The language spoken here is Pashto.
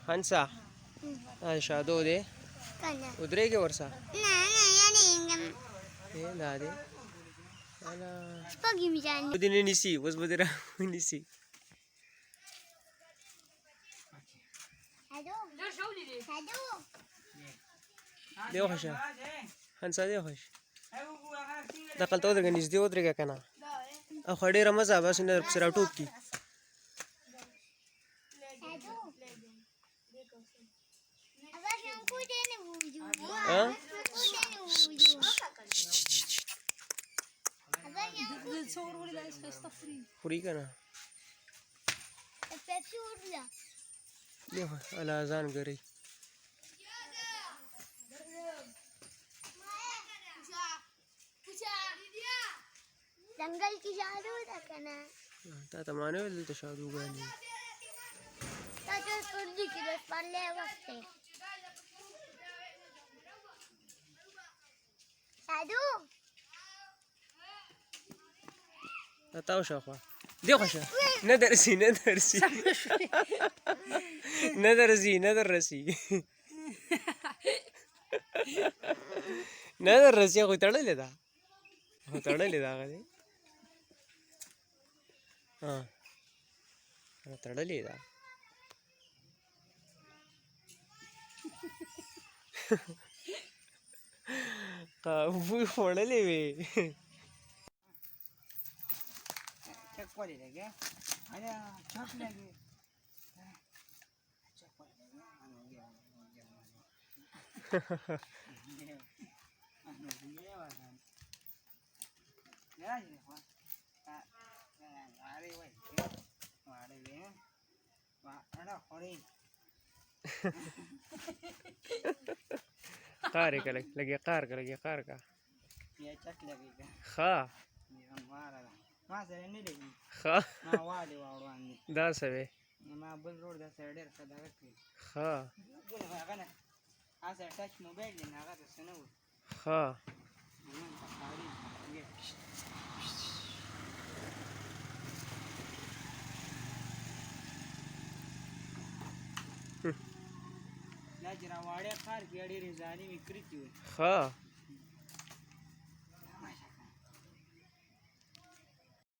هنسا شادو دې کنه ودرېږي ورسه نه نه یعنی انګم دا دې انا سپږی می جان دې نه نیسي اوس به دې رانیسي هادو هادو دې وخشه هنسا دې وخشه دقلته ودرېږه نږدې ودرېږه که نه او خو ډېره مزه بس نه درپسې راټوپ کړي خوري که نه دیکھو الله اذان کرے जंगल की शादी रखना تا ته مانه ول ته شادوګانی ताकि कुर्दी की बस पल्ले वक्त साधु تاو شاخوا دیکھو شه نه درسي نه درسي نه درسي نه درسي نه درسي خو تړلې ده خو تړلې ده هغه ها تړلې ده قابو خوړلې وي چک پړې لګي انا چک لګي چک پړې لګي قاري كلك لقي قارك لقي قارك يا چک لګي خا ما سره نه لګي خا ما والي وروان دي دا سوي ما بل روډ دا سره ډېر خدای کوي خا بل هغه نه اسه ټچ موبایل نه هغه څه نه و خا من تقاري لا جرا واړه کار کې ډېر ځاني وکړتي خا